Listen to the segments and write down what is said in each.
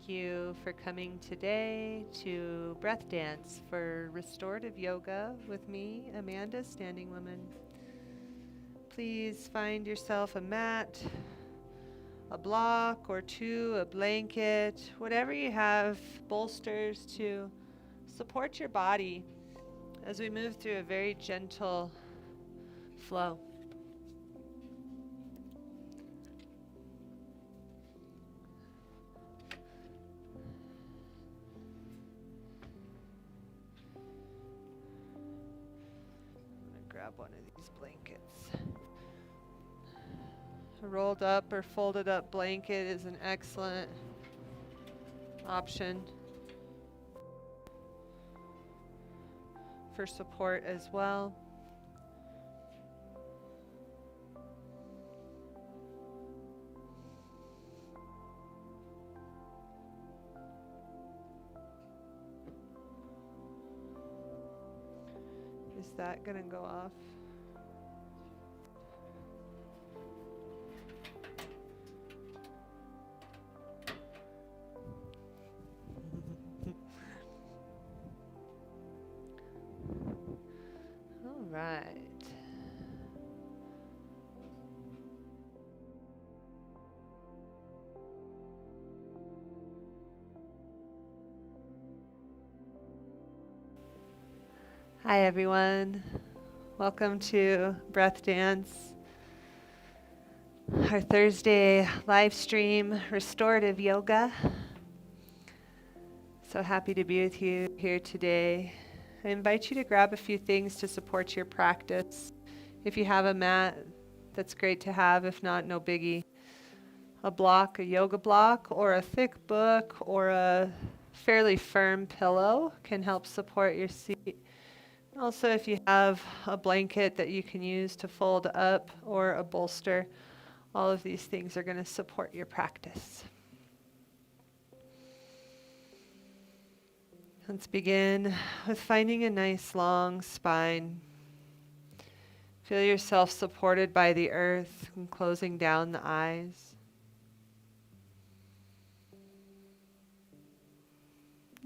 you for coming today to Breath.Dance for restorative yoga with me, Amanda, Standing Woman. Please find yourself a mat, a block or two, a blanket, whatever you have, bolsters to support your body as we move through a very gentle flow. Grab one of these blankets. A rolled up or folded up blanket is an excellent option for support as well. Is that gonna go off? All right. Hi everyone. Welcome to Breath.Dance, our Thursday live stream restorative yoga. So happy to be with you here today. I invite you to grab a few things to support your practice. If you have a mat, that's great to have. If not, no biggie. A block, a yoga block, or a thick book, or a fairly firm pillow can help support your seat. Also, if you have a blanket that you can use to fold up or a bolster, all of these things are going to support your practice. Let's begin with finding a nice long spine. Feel yourself supported by the earth and closing down the eyes.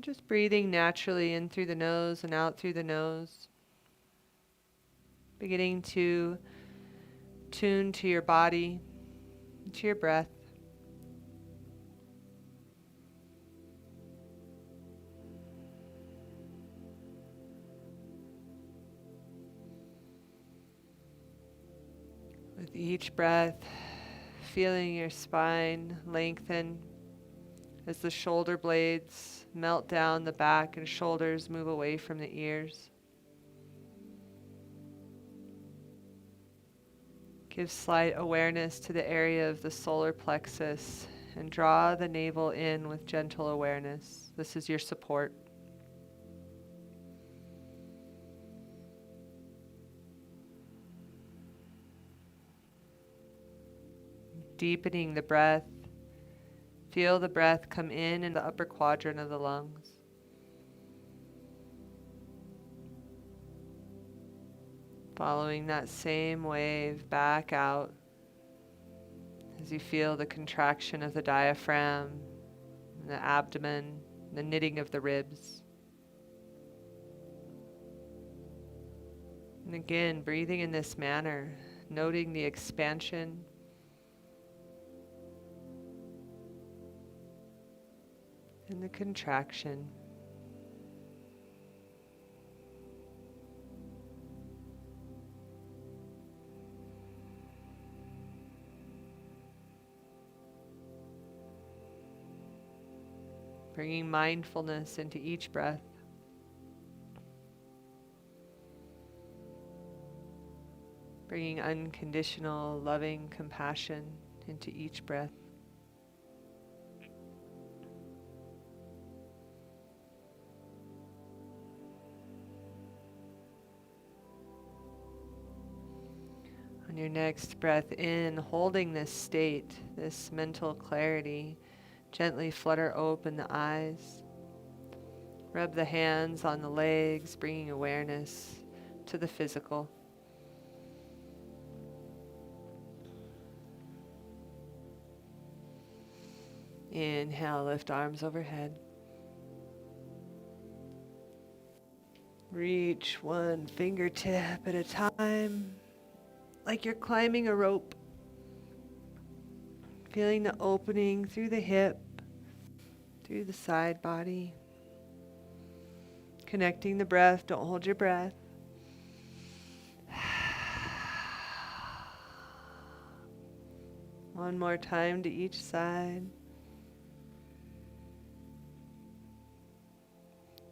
Just breathing naturally in through the nose and out through the nose. Beginning to tune to your body, to your breath. With each breath, feeling your spine lengthen as the shoulder blades melt down the back and shoulders move away from the ears. Give slight awareness to the area of the solar plexus and draw the navel in with gentle awareness. This is your support. Deepening the breath. Feel the breath come in the upper quadrant of the lungs. Following that same wave back out as you feel the contraction of the diaphragm, and the abdomen, the knitting of the ribs. And again, breathing in this manner, noting the expansion and the contraction. Bringing mindfulness into each breath. Bringing unconditional, loving compassion into each breath. On your next breath in, holding this state, this mental clarity, gently flutter open the eyes. Rub the hands on the legs, bringing awareness to the physical. Inhale, lift arms overhead. Reach one fingertip at a time, like you're climbing a rope. Feeling the opening through the hip, through the side body. Connecting the breath, don't hold your breath. One more time to each side.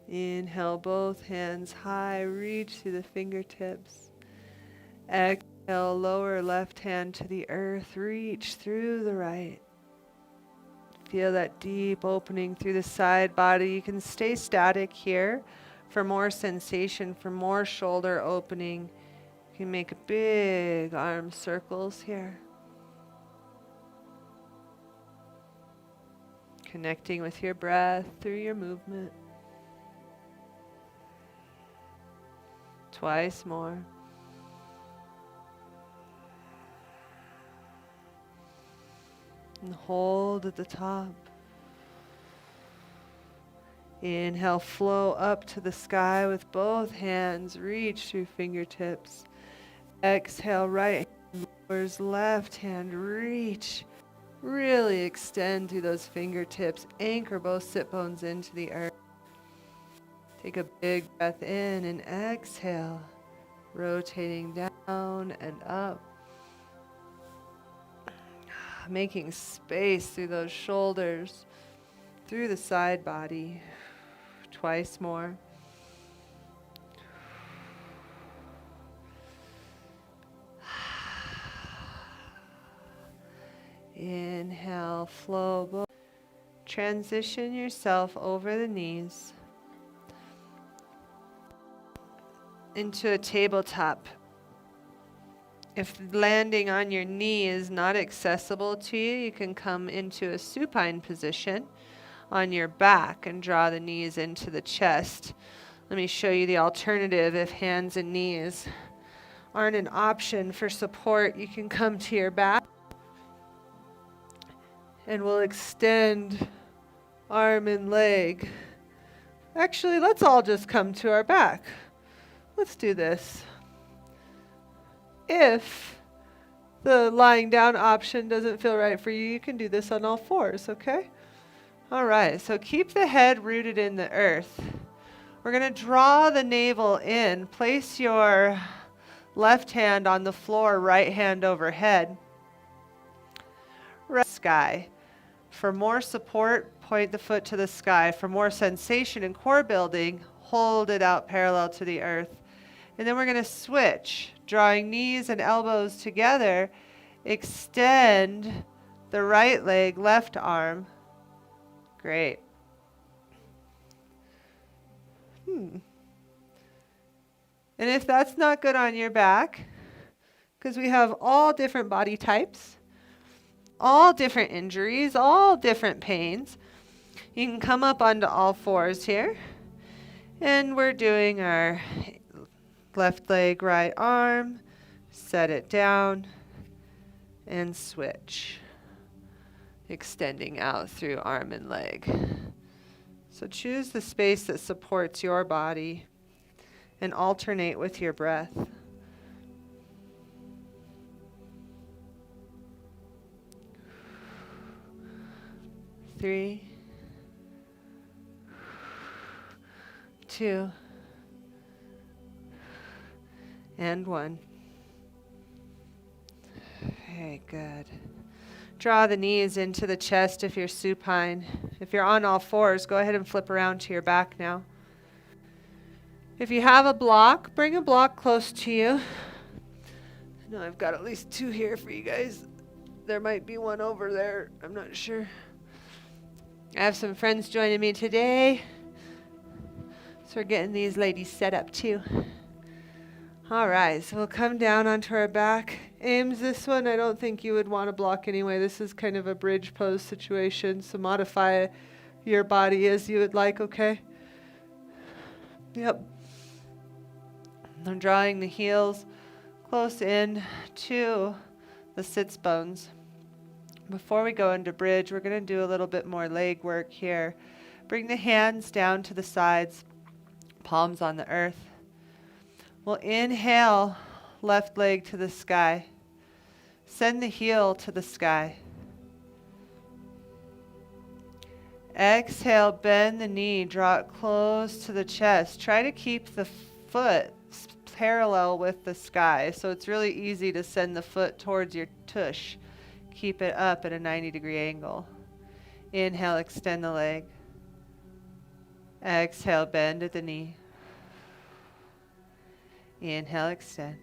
Inhale, both hands high, reach through the fingertips. Exhale, lower left hand to the earth, reach through the right. Feel that deep opening through the side body. You can stay static here for more sensation, for more shoulder opening. You can make big arm circles here. Connecting with your breath through your movement. Twice more. And hold at the top. Inhale, flow up to the sky with both hands. Reach through fingertips. Exhale, right hand lowers, left hand reach. Really extend through those fingertips. Anchor both sit bones into the earth. Take a big breath in and exhale, rotating down and up. Making space through those shoulders, through the side body. Twice more. Inhale, flow. Transition yourself over the knees into a tabletop. If landing on your knee is not accessible to you, you can come into a supine position on your back and draw the knees into the chest. Let me show you the alternative. If hands and knees aren't an option for support, you can come to your back and we'll extend arm and leg. Actually, let's all just come to our back. Let's do this. If the lying down option doesn't feel right for you, you can do this on all fours, okay? All right, so keep the head rooted in the earth. We're going to draw the navel in. Place your left hand on the floor, right hand overhead. Sky. For more support, point the foot to the sky. For more sensation and core building, hold it out parallel to the earth. And then we're going to switch, drawing knees and elbows together. Extend the right leg, left arm. Great. And if that's not good on your back, because we have all different body types, all different injuries, all different pains, you can come up onto all fours here. And we're doing our left leg, right arm, set it down, and switch. Extending out through arm and leg. So choose the space that supports your body and alternate with your breath. Three, 2, and 1. Very good. Draw the knees into the chest if you're supine. If you're on all fours, go ahead and flip around to your back now. If you have a block, bring a block close to you. I know I've got at least 2 here for you guys. There might be one over there. I'm not sure. I have some friends joining me today. So we're getting these ladies set up too. All right, so we'll come down onto our back. Ames, this one I don't think you would want to block anyway. This is kind of a bridge pose situation, so modify your body as you would like, okay? Yep. I'm drawing the heels close in to the sits bones. Before we go into bridge, we're going to do a little bit more leg work here. Bring the hands down to the sides, palms on the earth. We'll inhale, left leg to the sky. Send the heel to the sky. Exhale, bend the knee, draw it close to the chest. Try to keep the foot parallel with the sky, so it's really easy to send the foot towards your tush. Keep it up at a 90-degree angle. Inhale, extend the leg. Exhale, bend at the knee. Inhale, extend.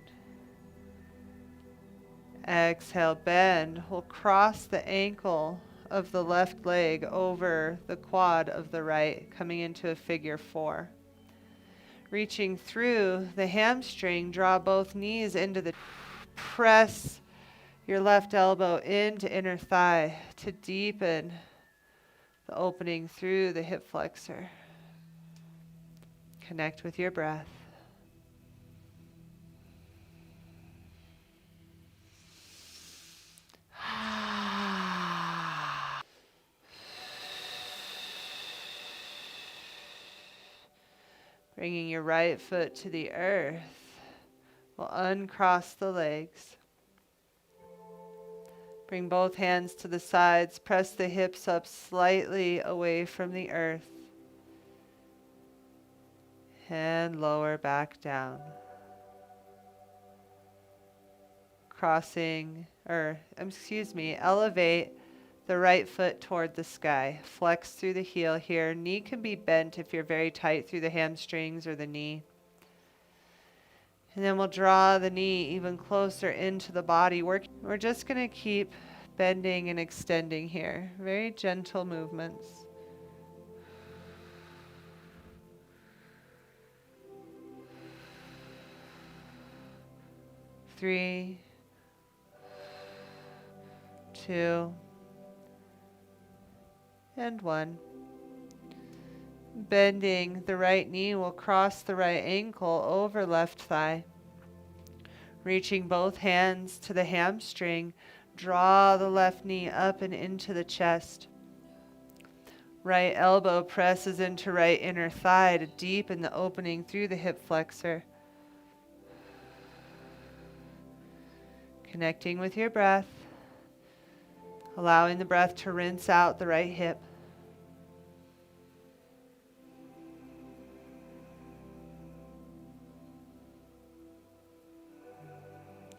Exhale, bend. We'll cross the ankle of the left leg over the quad of the right, coming into a figure 4. Reaching through the hamstring, draw both knees into the... Press your left elbow into inner thigh to deepen the opening through the hip flexor. Connect with your breath. Bringing your right foot to the earth. We'll uncross the legs. Bring both hands to the sides. Press the hips up slightly away from the earth. And lower back down. Elevate the right foot toward the sky. Flex through the heel here. Knee can be bent if you're very tight through the hamstrings or the knee. And then we'll draw the knee even closer into the body. We're just going to keep bending and extending here. Very gentle movements. Three, 2, and 1. Bending the right knee, will cross the right ankle over left thigh. Reaching both hands to the hamstring, draw the left knee up and into the chest. Right elbow presses into right inner thigh to deepen the opening through the hip flexor. Connecting with your breath. Allowing the breath to rinse out the right hip.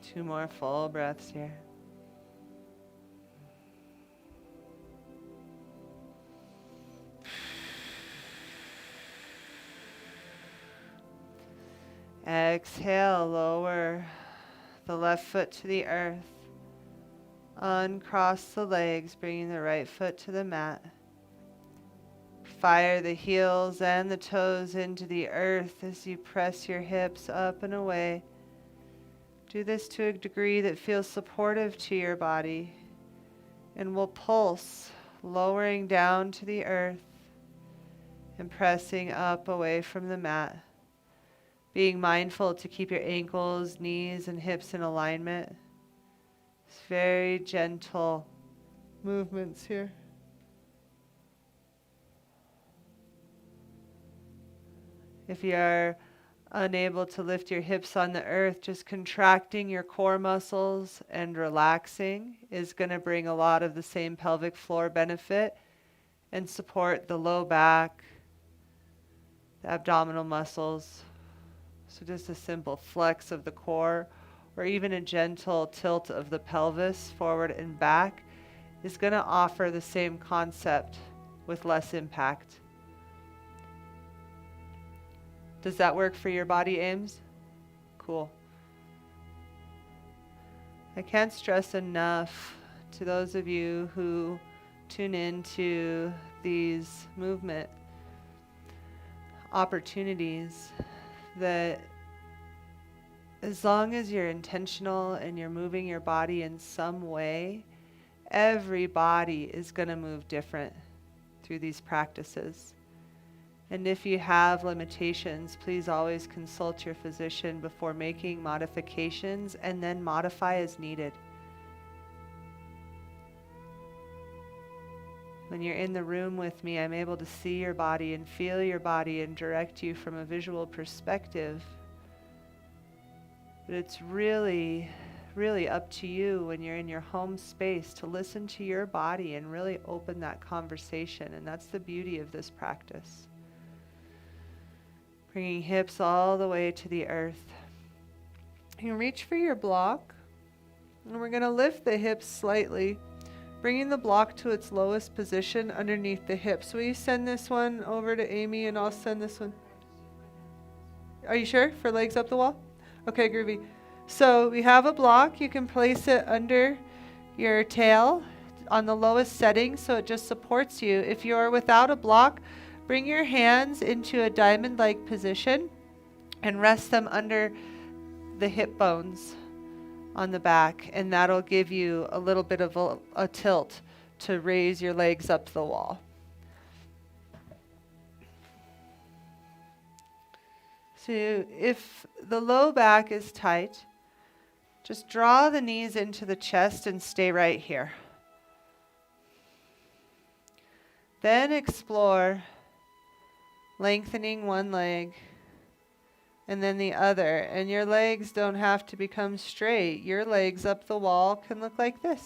Two more full breaths here. Exhale, lower the left foot to the earth. Uncross the legs, bringing the right foot to the mat. Fire the heels and the toes into the earth as you press your hips up and away. Do this to a degree that feels supportive to your body. And we'll pulse, lowering down to the earth and pressing up away from the mat. Being mindful to keep your ankles, knees, and hips in alignment. It's very gentle movements here. If you are unable to lift your hips on the earth, just contracting your core muscles and relaxing is going to bring a lot of the same pelvic floor benefit and support the low back, the abdominal muscles. So just a simple flex of the core or even a gentle tilt of the pelvis forward and back is going to offer the same concept with less impact. Does that work for your body, Ames? Cool. I can't stress enough to those of you who tune into these movement opportunities that as long as you're intentional and you're moving your body in some way, every body is going to move different through these practices. And if you have limitations, please always consult your physician before making modifications and then modify as needed. When you're in the room with me, I'm able to see your body and feel your body and direct you from a visual perspective. But it's really, really up to you when you're in your home space to listen to your body and really open that conversation. And that's the beauty of this practice. Bringing hips all the way to the earth. You can reach for your block. And we're going to lift the hips slightly, bringing the block to its lowest position underneath the hips. Will you send this one over to Amy, and I'll send this one? Are you sure? For legs up the wall? Okay, groovy. So we have a block. You can place it under your tail on the lowest setting so it just supports you. If you're without a block, bring your hands into a diamond-like position and rest them under the hip bones on the back, and that'll give you a little bit of a tilt to raise your legs up the wall. So if the low back is tight, just draw the knees into the chest and stay right here. Then explore lengthening one leg and then the other. And your legs don't have to become straight. Your legs up the wall can look like this,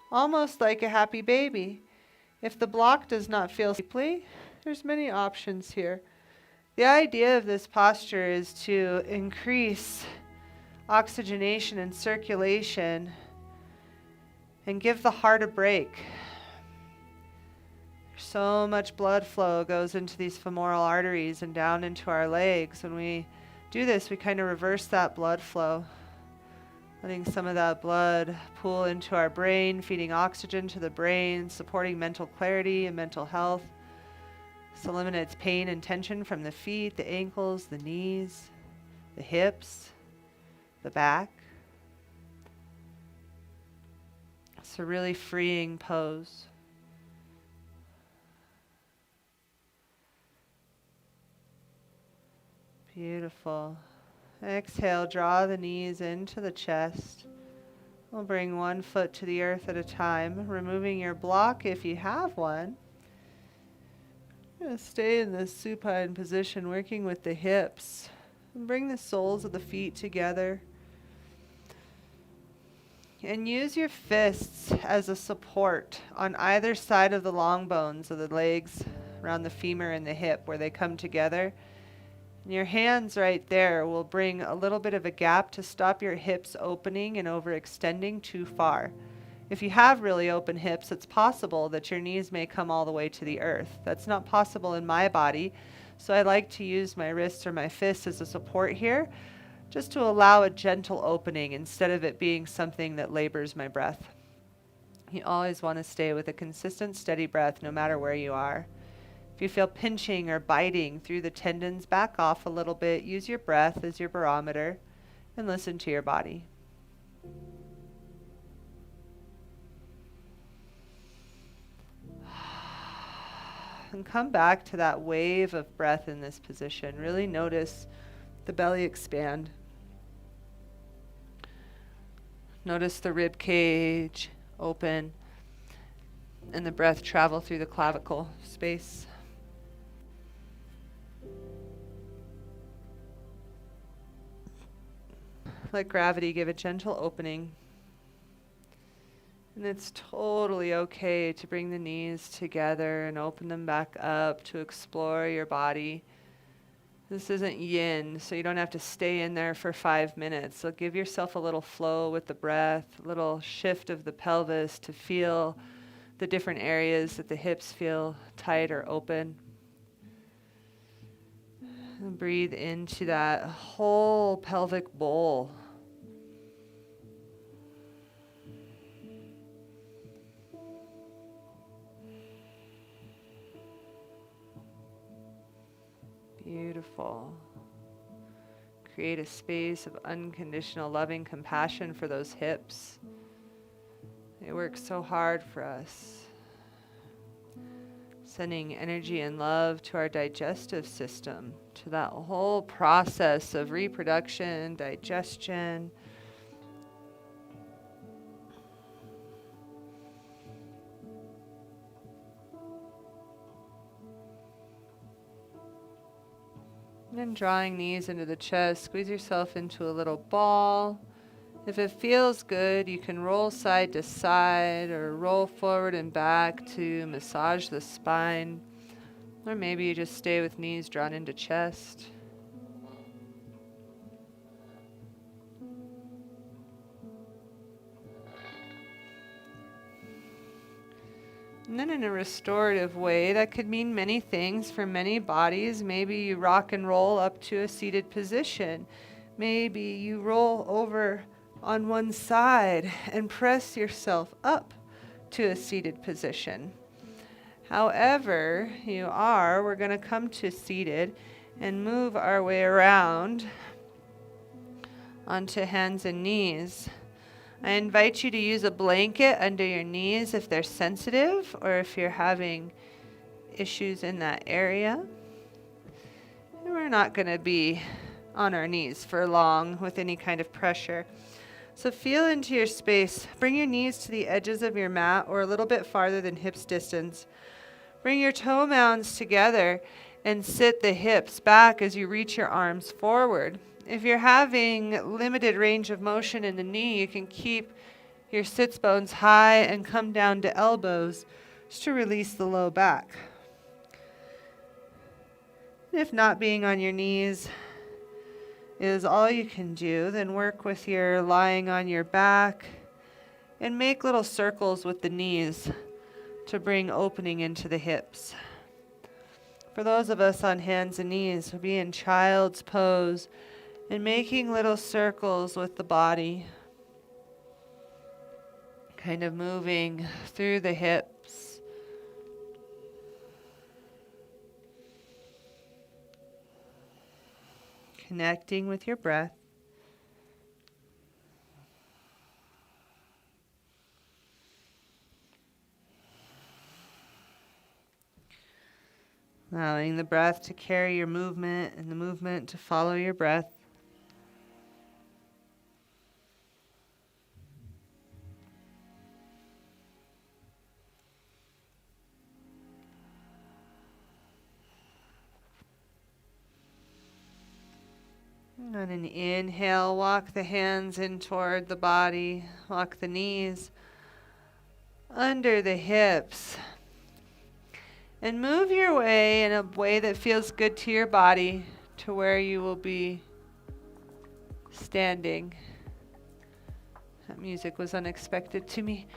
almost like a happy baby. If the block does not feel deeply, there's many options here. The idea of this posture is to increase oxygenation and circulation and give the heart a break. So much blood flow goes into these femoral arteries and down into our legs. When we do this, we kind of reverse that blood flow, letting some of that blood pool into our brain, feeding oxygen to the brain, supporting mental clarity and mental health. This eliminates pain and tension from the feet, the ankles, the knees, the hips, the back. It's a really freeing pose. Beautiful. Exhale, draw the knees into the chest. We'll bring one foot to the earth at a time, removing your block if you have one. You're going to stay in this supine position, working with the hips. And bring the soles of the feet together. And use your fists as a support on either side of the long bones of the legs, around the femur and the hip where they come together. And your hands right there will bring a little bit of a gap to stop your hips opening and overextending too far. If you have really open hips, it's possible that your knees may come all the way to the earth. That's not possible in my body, so I like to use my wrists or my fists as a support here, just to allow a gentle opening instead of it being something that labors my breath. You always want to stay with a consistent, steady breath no matter where you are. If you feel pinching or biting through the tendons, back off a little bit. Use your breath as your barometer and listen to your body. And come back to that wave of breath in this position. Really notice the belly expand. Notice the rib cage open and the breath travel through the clavicle space. Let gravity give a gentle opening. And it's totally okay to bring the knees together and open them back up to explore your body. This isn't yin, so you don't have to stay in there for 5 minutes. So give yourself a little flow with the breath, a little shift of the pelvis to feel the different areas that the hips feel tight or open. And breathe into that whole pelvic bowl. Beautiful. Create a space of unconditional loving compassion for those hips. They work so hard for us. Sending energy and love to our digestive system, to that whole process of reproduction, digestion. And drawing knees into the chest, squeeze yourself into a little ball. If it feels good, you can roll side to side or roll forward and back to massage the spine. Or maybe you just stay with knees drawn into chest. And then in a restorative way, that could mean many things for many bodies. Maybe you rock and roll up to a seated position. Maybe you roll over on one side and press yourself up to a seated position. However you are, we're going to come to seated and move our way around onto hands and knees. I invite you to use a blanket under your knees if they're sensitive or if you're having issues in that area. And we're not going to be on our knees for long with any kind of pressure. So feel into your space. Bring your knees to the edges of your mat or a little bit farther than hips distance. Bring your toe mounds together and sit the hips back as you reach your arms forward. If you're having limited range of motion in the knee, you can keep your sits bones high and come down to elbows just to release the low back. If not being on your knees is all you can do, then work with your lying on your back and make little circles with the knees to bring opening into the hips. For those of us on hands and knees, we'll be in child's pose and making little circles with the body, kind of moving through the hips. Connecting with your breath. Allowing the breath to carry your movement and the movement to follow your breath. On an inhale, walk the hands in toward the body, walk the knees under the hips, and move your way in a way that feels good to your body to where you will be standing. That music was unexpected to me.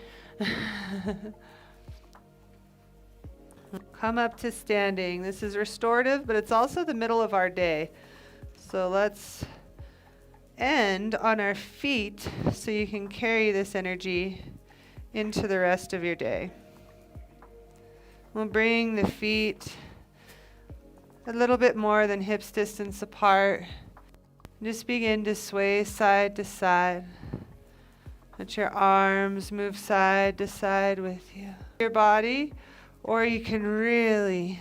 Come up to standing. This is restorative, but it's also the middle of our day. So let's end on our feet so you can carry this energy into the rest of your day. We'll bring the feet a little bit more than hips distance apart. Just begin to sway side to side. Let your arms move side to side with you. Your body, or you can really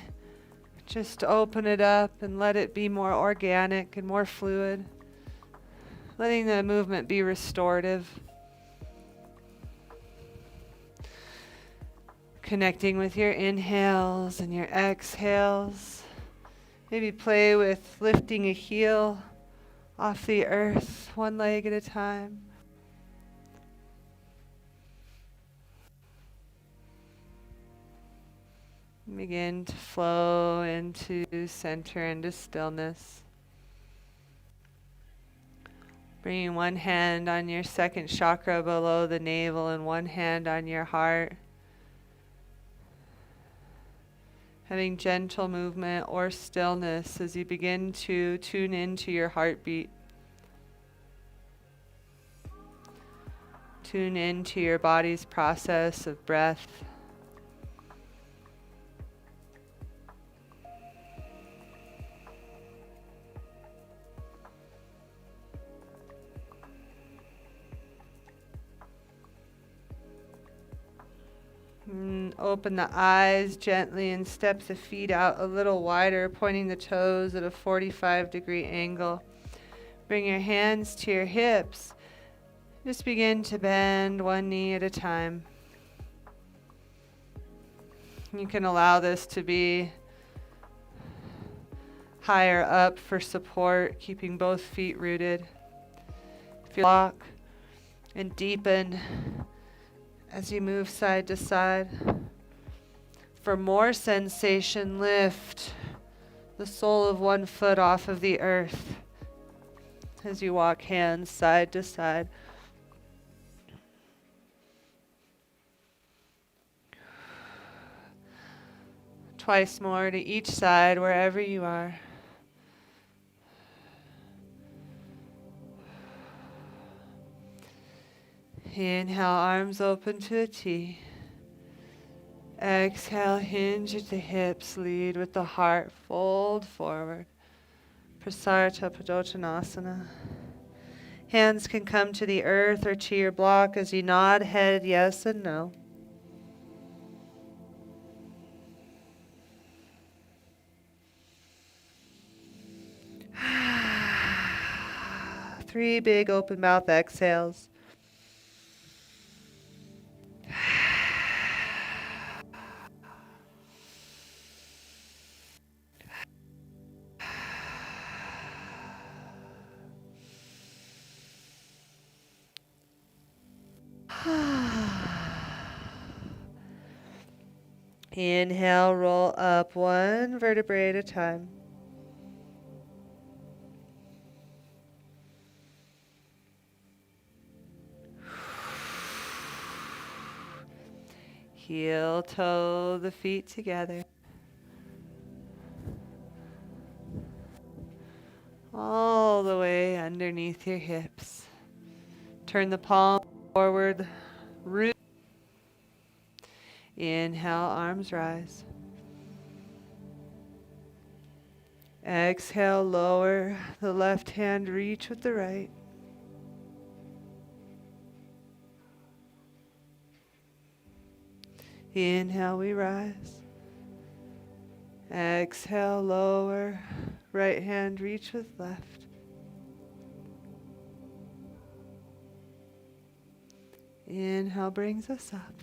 just open it up and let it be more organic and more fluid. Letting the movement be restorative. Connecting with your inhales and your exhales. Maybe play with lifting a heel off the earth, one leg at a time. Begin to flow into center, into stillness. Bringing one hand on your second chakra below the navel and one hand on your heart. Having gentle movement or stillness as you begin to tune into your heartbeat. Tune into your body's process of breath. Open the eyes gently and step the feet out a little wider, pointing the toes at a 45-degree angle. Bring your hands to your hips. Just begin to bend one knee at a time. You can allow this to be higher up for support, keeping both feet rooted. If you lock and deepen as you move side to side. For more sensation, lift the sole of one foot off of the earth as you walk hands side to side. Twice more to each side, wherever you are. Inhale, arms open to a T. Exhale, hinge at the hips, lead with the heart, fold forward. Prasarita Padottanasana. Hands can come to the earth or to your block as you nod head yes and no. Three big open mouth exhales. Inhale, roll up one vertebrae at a time. Heel toe the feet together. All the way underneath your hips. Turn the palm forward, root. Inhale, arms rise. Exhale, lower the left hand, reach with the right. Inhale, we rise. Exhale, lower, right hand, reach with left. Inhale brings us up.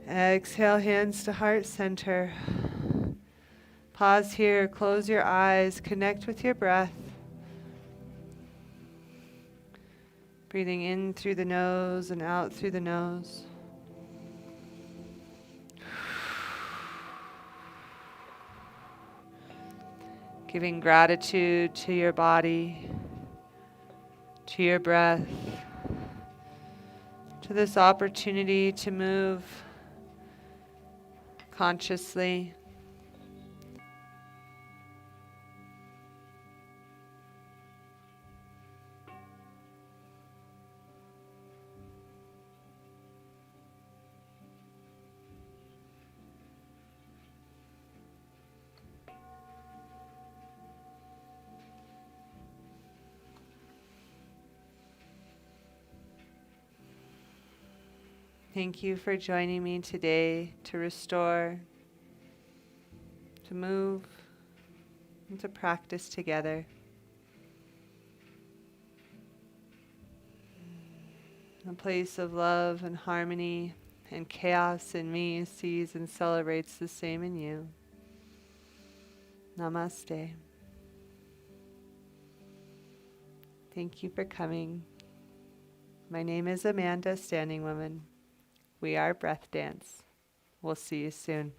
Exhale, hands to heart center. Pause here, close your eyes, connect with your breath. Breathing in through the nose and out through the nose. Giving gratitude to your body, to your breath, to this opportunity to move consciously. Thank you for joining me today to restore, to move, and to practice together. A place of love and harmony and chaos in me sees and celebrates the same in you. Namaste. Thank you for coming. My name is Amanda, Standing Woman. We are Breath.Dance. We'll see you soon.